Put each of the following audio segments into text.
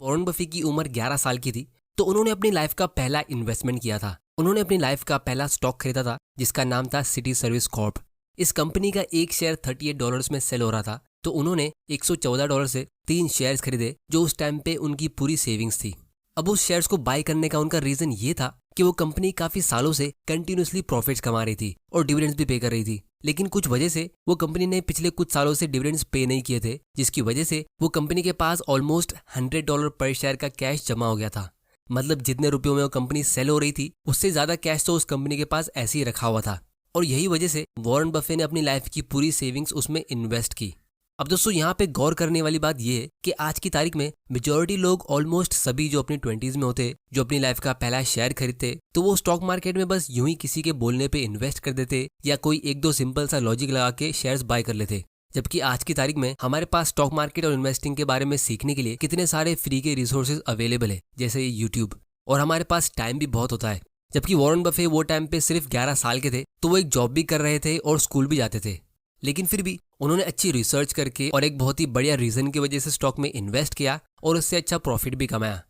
Warren Buffett की उम्र 11 साल की थी तो उन्होंने अपनी लाइफ का पहला इन्वेस्टमेंट किया था। उन्होंने अपनी लाइफ का पहला स्टॉक खरीदा था जिसका नाम था सिटी सर्विस कॉर्प। इस कंपनी का एक शेयर $38 में सेल हो रहा था, तो उन्होंने $114 से 3 शेयर्स खरीदे जो उस टाइम पे उनकी पूरी सेविंग्स थी। अब उस शेयर्स को बाय करने का उनका रीजन ये था कि वो कंपनी काफी सालों से कंटिन्यूसली प्रॉफिट्स कमा रही थी और डिविडेंड्स भी पे कर रही थी, लेकिन कुछ वजह से वो कंपनी ने पिछले कुछ सालों से डिविडेंड्स पे नहीं किए थे, जिसकी वजह से वो कंपनी के पास ऑलमोस्ट $100 पर शेयर का कैश जमा हो गया था। मतलब जितने रुपयों में वो कंपनी सेल हो रही थी उससे ज्यादा कैश तो उस कंपनी के पास ऐसे ही रखा हुआ था, और यही वजह से वॉरेन बफे ने अपनी लाइफ की पूरी सेविंग्स उसमें इन्वेस्ट की। अब दोस्तों यहाँ पे गौर करने वाली बात यह है कि आज की तारीख में मेजॉरिटी लोग ऑलमोस्ट सभी जो अपनी 20s में होते, जो अपनी लाइफ का पहला शेयर खरीदते, तो वो स्टॉक मार्केट में बस यूं ही किसी के बोलने पे इन्वेस्ट कर देते या कोई एक दो सिंपल सा लॉजिक लगा के शेयर्स बाय कर लेते। जबकि आज की तारीख में हमारे पास स्टॉक मार्केट और इन्वेस्टिंग के बारे में सीखने के लिए कितने सारे फ्री के रिसोर्सेज अवेलेबल है, जैसे यूट्यूब, और हमारे पास टाइम भी बहुत होता है। जबकि वॉरेन बफे वो टाइम पे सिर्फ 11 साल के थे, तो वो एक जॉब भी कर रहे थे और स्कूल भी जाते थे, लेकिन फिर भी उन्होंने अच्छी रिसर्च करके और एक बहुत ही बढ़िया रीजन की वजह से स्टॉक में इन्वेस्ट किया और उससे अच्छा प्रॉफिट भी कमाया।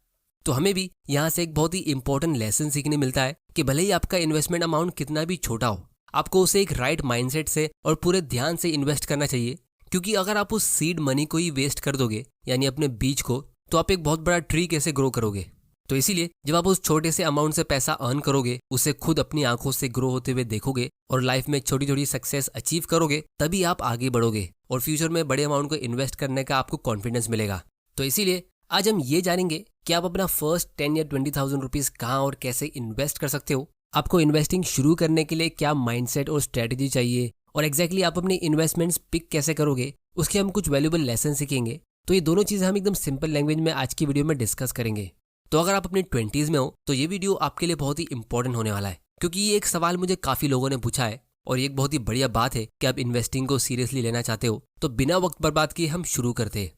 तो हमें भी यहाँ से एक बहुत ही इंपॉर्टेंट लेसन सीखने मिलता है कि भले ही आपका इन्वेस्टमेंट अमाउंट कितना भी छोटा हो, आपको उसे एक राइट माइंडसेट से और पूरे ध्यान से इन्वेस्ट करना चाहिए, क्योंकि अगर आप उस सीड मनी को ही वेस्ट कर दोगे, यानी अपने बीज को, तो आप एक बहुत बड़ा ट्री कैसे ग्रो करोगे। तो इसीलिए जब आप उस छोटे से अमाउंट से पैसा अर्न करोगे, उसे खुद अपनी आंखों से ग्रो होते हुए देखोगे और लाइफ में छोटी छोटी सक्सेस अचीव करोगे, तभी आप आगे बढ़ोगे और फ्यूचर में बड़े अमाउंट को इन्वेस्ट करने का आपको कॉन्फिडेंस मिलेगा। तो इसीलिए आज हम ये जानेंगे कि आप अपना फर्स्ट 10 या 20,000 रुपीज कहाँ और कैसे इन्वेस्ट कर सकते हो। आपको इन्वेस्टिंग शुरू करने के लिए क्या माइंडसेट और स्ट्रेटेजी चाहिए, और एग्जैक्टली आप अपने इन्वेस्टमेंट्स पिक कैसे करोगे, उसके हम कुछ वैल्यूएबल लेसन सीखेंगे। तो ये दोनों चीजें हम एकदम सिंपल लैंग्वेज में आज की वीडियो में डिस्कस करेंगे। तो अगर आप अपनी 20s में हो तो ये वीडियो आपके लिए बहुत ही इंपॉर्टेंट होने वाला है, क्योंकि ये एक सवाल मुझे काफी लोगों ने पूछा है और ये एक बहुत ही बढ़िया बात है कि आप इन्वेस्टिंग को सीरियसली लेना चाहते हो। तो बिना वक्त बर्बाद किए हम शुरू करते हैं।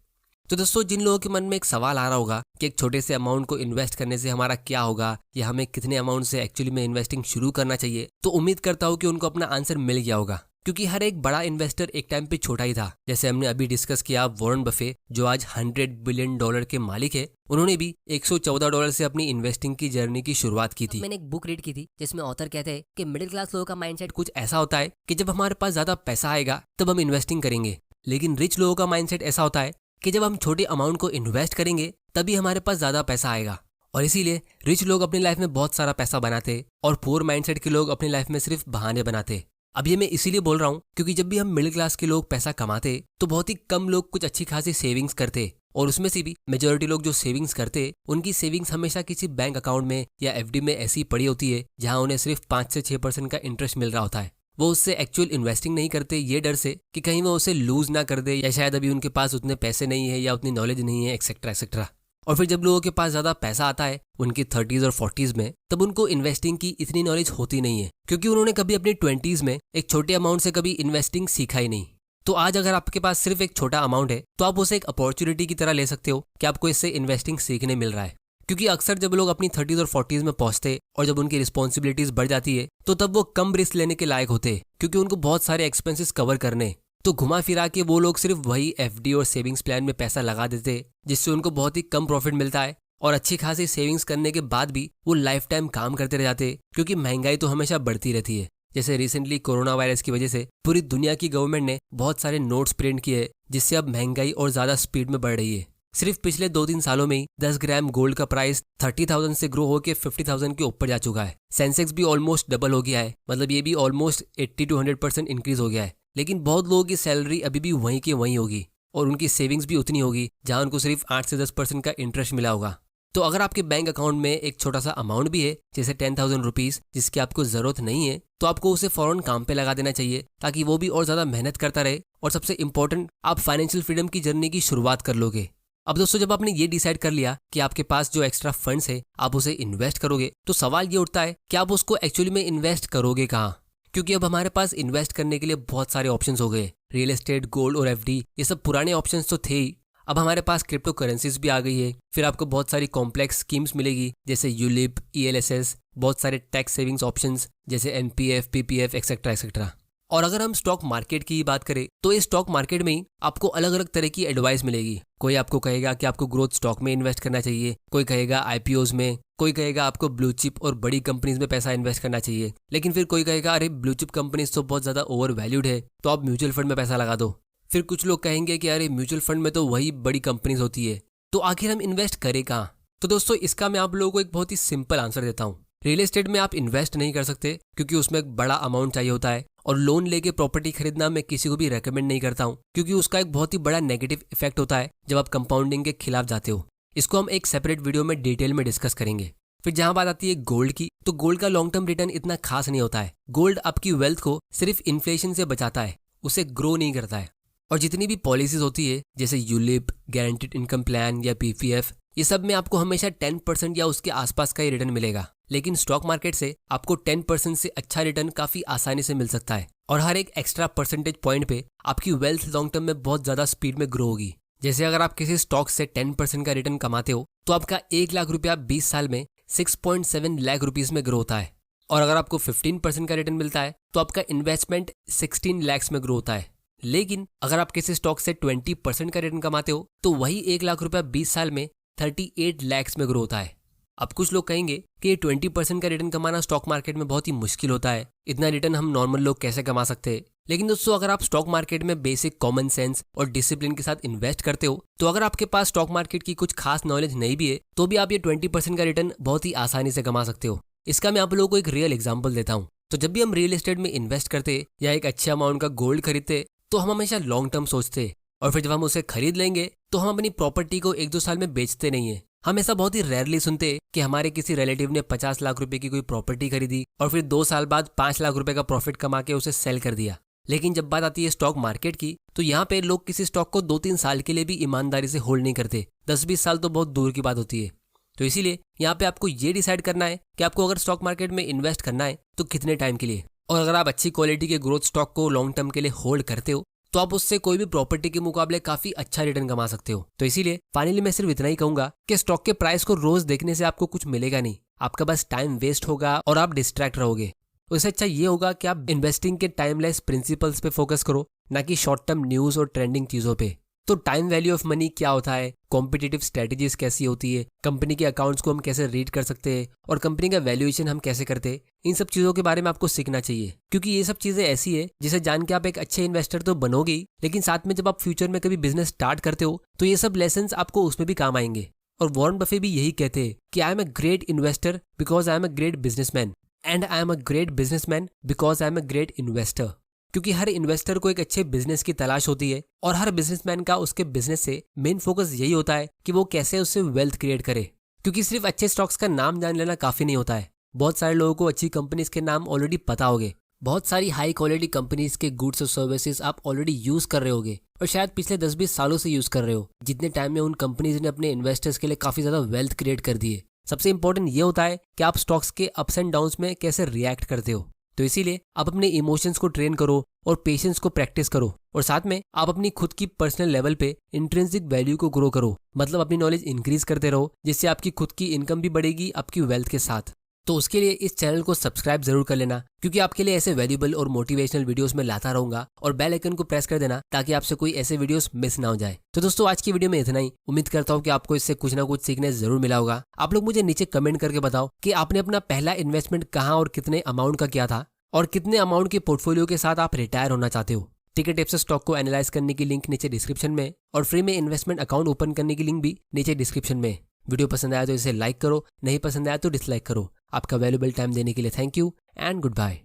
तो दोस्तों, जिन लोगों के मन में एक सवाल आ रहा होगा कि एक छोटे से अमाउंट को इन्वेस्ट करने से हमारा क्या होगा, या हमें कितने अमाउंट से एक्चुअली में इन्वेस्टिंग शुरू करना चाहिए, तो उम्मीद करता हूँ कि उनको अपना आंसर मिल गया होगा, क्योंकि हर एक बड़ा इन्वेस्टर एक टाइम पे छोटा ही था। जैसे हमने अभी डिस्कस किया, वॉरेन बफे जो आज $100 बिलियन के मालिक है, उन्होंने भी $114 से अपनी इन्वेस्टिंग की जर्नी की शुरुआत की थी। मैंने एक बुक रीड की थी जिसमें ऑथर कहते हैं कि मिडिल क्लास लोगों का माइंडसेट कुछ ऐसा होता है कि जब हमारे पास ज्यादा पैसा आएगा तब हम इन्वेस्टिंग करेंगे, लेकिन रिच लोगों का माइंडसेट ऐसा होता है कि जब हम छोटे अमाउंट को इन्वेस्ट करेंगे तभी हमारे पास ज्यादा पैसा आएगा। और इसीलिए रिच लोग अपनी लाइफ में बहुत सारा पैसा बनाते और पुअर माइंडसेट के लोग अपनी लाइफ में सिर्फ बहाने बनाते। अब ये मैं इसीलिए बोल रहा हूँ क्योंकि जब भी हम मिडिल क्लास के लोग पैसा कमाते तो बहुत ही कम लोग कुछ अच्छी खासी सेविंग्स करते, और उसमें से भी मेजॉरिटी लोग जो सेविंग्स करते, उनकी सेविंग्स हमेशा किसी बैंक अकाउंट में या एफडी में ऐसी पड़ी होती है जहां उन्हें सिर्फ 5 से 6% का इंटरेस्ट मिल रहा होता है। वो उससे एक्चुअल इन्वेस्टिंग नहीं करते ये डर से कि कहीं वो उसे लूज ना कर दे, या शायद अभी उनके पास उतने पैसे नहीं है या उतनी नॉलेज नहीं है, एक्सेट्रा एक्सेट्रा। और फिर जब लोगों के पास ज्यादा पैसा आता है उनकी 30s और 40s में, तब उनको इन्वेस्टिंग की इतनी नॉलेज होती नहीं है, क्योंकि उन्होंने कभी अपनी 20s में एक छोटे अमाउंट से कभी इन्वेस्टिंग सीखा ही नहीं। तो आज अगर आपके पास सिर्फ एक छोटा अमाउंट है तो आप उसे एक अपॉर्चुनिटी की तरह ले सकते हो कि आपको इससे इन्वेस्टिंग सीखने मिल रहा है। क्योंकि अक्सर जब लोग अपनी 30s और 40s में पहुंचते और जब उनकी रिस्पॉन्सिबिलिटीज बढ़ जाती है तो तब वो कम रिस्क लेने के लायक होते, क्योंकि उनको बहुत सारे एक्सपेंसेस कवर करने। तो घुमा फिरा के वो लोग सिर्फ वही एफडी और सेविंग्स प्लान में पैसा लगा देते, जिससे उनको बहुत ही कम प्रॉफिट मिलता है, और अच्छी खासी सेविंग्स करने के बाद भी वो लाइफ टाइम काम करते रह जाते, क्योंकि महंगाई तो हमेशा बढ़ती रहती है। जैसे रिसेंटली कोरोना वायरस की वजह से पूरी दुनिया की गवर्नमेंट ने बहुत सारे नोट्स प्रिंट किए, जिससे अब महंगाई और ज्यादा स्पीड में बढ़ रही है। सिर्फ पिछले 2-3 सालों में ही 10 ग्राम गोल्ड का प्राइस 30,000 से ग्रो होकर 50,000 के ऊपर जा चुका है। सेंसेक्स भी ऑलमोस्ट डबल हो गया है, मतलब ये भी ऑलमोस्ट 80 to 100% इंक्रीज हो गया है। लेकिन बहुत लोगों की सैलरी अभी भी वहीं की वहीं होगी, और उनकी सेविंग्स भी उतनी होगी जहां उनको सिर्फ 8 से 10% का इंटरेस्ट मिला होगा। तो अगर आपके बैंक अकाउंट में एक छोटा सा अमाउंट भी है, जैसे 10,000 रुपीज, जिसकी आपको जरूरत नहीं है, तो आपको उसे फौरन काम पे लगा देना चाहिए, ताकि वो भी और ज्यादा मेहनत करता रहे, और सबसे इंपॉर्टेंट, आप फाइनेंशियल फ्रीडम की जर्नी की शुरुआत कर लोगे। अब दोस्तों, जब आपने ये डिसाइड कर लिया कि आपके पास जो एक्स्ट्रा फंड्स है आप उसे इन्वेस्ट करोगे, तो सवाल ये उठता है कि आप उसको एक्चुअली में इन्वेस्ट करोगे कहाँ। क्योंकि अब हमारे पास इन्वेस्ट करने के लिए बहुत सारे ऑप्शंस हो गए। रियल एस्टेट, गोल्ड और एफडी, ये सब पुराने ऑप्शंस तो थे ही, अब हमारे पास क्रिप्टो करेंसीज भी आ गई है। फिर आपको बहुत सारी कॉम्प्लेक्स स्कीम्स मिलेगी, जैसे यूलिप, ELSS, बहुत सारे टैक्स सेविंग्स ऑप्शंस जैसे NPF, PPF एक्सेट्रा एक्सेट्रा। और अगर हम स्टॉक मार्केट की बात करें तो इस स्टॉक मार्केट में ही आपको अलग अलग तरह की एडवाइस मिलेगी। कोई आपको कहेगा कि आपको ग्रोथ स्टॉक में इन्वेस्ट करना चाहिए, कोई कहेगा आईपीओज में, कोई कहेगा आपको ब्लू चिप और बड़ी कंपनीज में पैसा इन्वेस्ट करना चाहिए, लेकिन फिर कोई कहेगा अरे ब्लू चिप कंपनीज तो बहुत ज़्यादा ओवर वैल्यूड है तो आप म्यूचुअल फंड में पैसा लगा दो। फिर कुछ लोग कहेंगे कि अरे म्यूचुअल फंड में तो वही बड़ी कंपनीज होती है, तो आखिर हम इन्वेस्ट करें कहाँ? तो दोस्तों इसका मैं आप लोगों को एक बहुत ही सिंपल आंसर देता हूँ। रियल एस्टेट में आप इन्वेस्ट नहीं कर सकते क्योंकि उसमें एक बड़ा अमाउंट चाहिए होता है, और लोन लेके प्रॉपर्टी खरीदना मैं किसी को भी रेकमेंड नहीं करता हूँ क्योंकि उसका एक बहुत ही बड़ा नेगेटिव इफेक्ट होता है जब आप कंपाउंडिंग के खिलाफ जाते हो। इसको हम एक सेपरेट वीडियो में डिटेल में डिस्कस करेंगे। फिर जहां बात आती है गोल्ड की, तो गोल्ड का लॉन्ग टर्म रिटर्न इतना खास नहीं होता है। गोल्ड आपकी वेल्थ को सिर्फ इन्फ्लेशन से बचाता है, उसे ग्रो नहीं करता है। और जितनी भी पॉलिसीज होती है जैसे यूलिप, गारंटीड इनकम प्लान या पीपीएफ, ये सब में आपको हमेशा 10% या उसके आसपास का ही रिटर्न मिलेगा, लेकिन स्टॉक मार्केट से आपको 10% से अच्छा रिटर्न काफी आसानी से मिल सकता है, और हर एक एक्स्ट्रा परसेंटेज पॉइंट पे आपकी वेल्थ लॉन्ग टर्म में बहुत ज्यादा स्पीड में ग्रो होगी। जैसे अगर आप किसी स्टॉक से 10% का रिटर्न कमाते हो तो आपका 1 लाख रुपया 20 साल में 6.7 लाख रुपीज में ग्रो होता है, और अगर आपको 15% का रिटर्न मिलता है तो आपका इन्वेस्टमेंट 16 लाख में ग्रो होता है। लेकिन अगर आप किसी स्टॉक से 20% का रिटर्न कमाते हो तो वही 1 लाख रुपया 20 साल में 38 लाख में ग्रो होता है। अब कुछ लोग कहेंगे कि ये 20% का रिटर्न कमाना स्टॉक मार्केट में बहुत ही मुश्किल होता है, इतना रिटर्न हम नॉर्मल लोग कैसे कमा सकते हैं? लेकिन दोस्तों अगर आप स्टॉक मार्केट में बेसिक कॉमन सेंस और डिसिप्लिन के साथ इन्वेस्ट करते हो, तो अगर आपके पास स्टॉक मार्केट की कुछ खास नॉलेज नहीं भी है तो भी आप ये 20% का रिटर्न बहुत ही आसानी से कमा सकते हो। इसका मैं आप लोगों को एक रियल एग्जाम्पल देता हूँ। तो जब भी हम रियल एस्टेट में इन्वेस्ट करते या एक अच्छे अमाउंट का गोल्ड खरीदते तो हम हमेशा लॉन्ग टर्म सोचते, और फिर जब हम उसे खरीद लेंगे तो हम अपनी प्रॉपर्टी को 1-2 साल में बेचते नहीं है। हम ऐसा बहुत ही रेयरली सुनते कि हमारे किसी रिलेटिव ने 50 लाख रुपए की कोई प्रॉपर्टी खरीदी और फिर 2 साल बाद 5 लाख रुपए का प्रॉफिट कमा के उसे सेल कर दिया। लेकिन जब बात आती है स्टॉक मार्केट की, तो यहाँ पे लोग किसी स्टॉक को 2-3 साल के लिए भी ईमानदारी से होल्ड नहीं करते, 10-20 साल तो बहुत दूर की बात होती है। तो इसीलिए यहाँ पे आपको ये डिसाइड करना है कि आपको अगर स्टॉक मार्केट में इन्वेस्ट करना है तो कितने टाइम के लिए, और अगर आप अच्छी क्वालिटी के ग्रोथ स्टॉक को लॉन्ग टर्म के लिए होल्ड करते हो तो आप उससे कोई भी प्रॉपर्टी के मुकाबले काफी अच्छा रिटर्न कमा सकते हो। तो इसीलिए फाइनली मैं सिर्फ इतना ही कहूंगा कि स्टॉक के प्राइस को रोज देखने से आपको कुछ मिलेगा नहीं, आपका बस टाइम वेस्ट होगा और आप डिस्ट्रैक्ट रहोगे। उससे अच्छा ये होगा कि आप इन्वेस्टिंग के टाइमलेस प्रिंसिपल्स पे फोकस करो, ना कि शॉर्ट टर्म न्यूज और ट्रेंडिंग चीजों पे। तो टाइम वैल्यू ऑफ मनी क्या होता है, कॉम्पिटिटिव स्ट्रेटेजीज कैसी होती है, कंपनी के अकाउंट्स को हम कैसे रीड कर सकते हैं, और कंपनी का वैल्यूएशन हम कैसे करते हैं, इन सब चीजों के बारे में आपको सीखना चाहिए। क्योंकि ये सब चीजें ऐसी है जिसे जान के आप एक अच्छे इन्वेस्टर तो बनोगे ही, लेकिन साथ में जब आप फ्यूचर में कभी बिजनेस स्टार्ट करते हो तो ये सब लेसन्स आपको उसमें भी काम आएंगे। और वॉरेन बफे भी यही कहते हैं कि I am a great investor because I am a great businessman, and I am a great businessman because I am a great investor. क्योंकि हर इन्वेस्टर को एक अच्छे बिजनेस की तलाश होती है, और हर बिजनेसमैन का उसके बिजनेस से मेन फोकस यही होता है कि वो कैसे उससे वेल्थ क्रिएट करे। क्योंकि सिर्फ अच्छे स्टॉक्स का नाम जान लेना काफी नहीं होता है, बहुत सारे लोगों को अच्छी कंपनीज के नाम ऑलरेडी पता होंगे, बहुत सारी हाई क्वालिटी कंपनीज के गुड्स और सर्विसेज आप ऑलरेडी यूज कर रहे होगे, और शायद पिछले 10-20 सालों से यूज कर रहे हो, जितने टाइम में उन कंपनीज ने अपने इन्वेस्टर्स के लिए काफी ज्यादा वेल्थ क्रिएट कर दी है। सबसे इंपॉर्टेंट ये होता है कि आप स्टॉक्स के अप्स एंड डाउन्स में कैसे रिएक्ट करते हो। तो इसीलिए आप अपने इमोशंस को ट्रेन करो और पेशेंस को प्रैक्टिस करो, और साथ में आप अपनी खुद की पर्सनल लेवल पे इंट्रिंसिक वैल्यू को ग्रो करो, मतलब अपनी नॉलेज इंक्रीज करते रहो, जिससे आपकी खुद की इनकम भी बढ़ेगी आपकी वेल्थ के साथ। तो उसके लिए इस चैनल को सब्सक्राइब जरूर कर लेना, क्योंकि आपके लिए ऐसे वैल्यूबल और मोटिवेशनल वीडियोस में लाता रहूंगा, और बेल आइकन को प्रेस कर देना ताकि आपसे कोई ऐसे वीडियोस मिस ना हो जाए। तो दोस्तों आज की वीडियो में इतना ही। उम्मीद करता हूँ कि आपको इससे कुछ ना कुछ सीखने जरूर मिला होगा। आप लोग मुझे नीचे कमेंट करके बताओ कि आपने अपना पहला इन्वेस्टमेंट कहाँ और कितने अमाउंट का किया था, और कितने अमाउंट के पोर्टफोलियो के साथ आप रिटायर होना चाहते हो। टिकट टिप्स से स्टॉक को एनालाइज करने की लिंक नीचे डिस्क्रिप्शन में, और फ्री में इन्वेस्टमेंट अकाउंट ओपन करने की लिंक भी नीचे डिस्क्रिप्शन में। वीडियो पसंद आया तो इसे लाइक करो, नहीं पसंद आया तो डिसलाइक करो। आपका वैल्यूएबल टाइम देने के लिए thank you and good bye.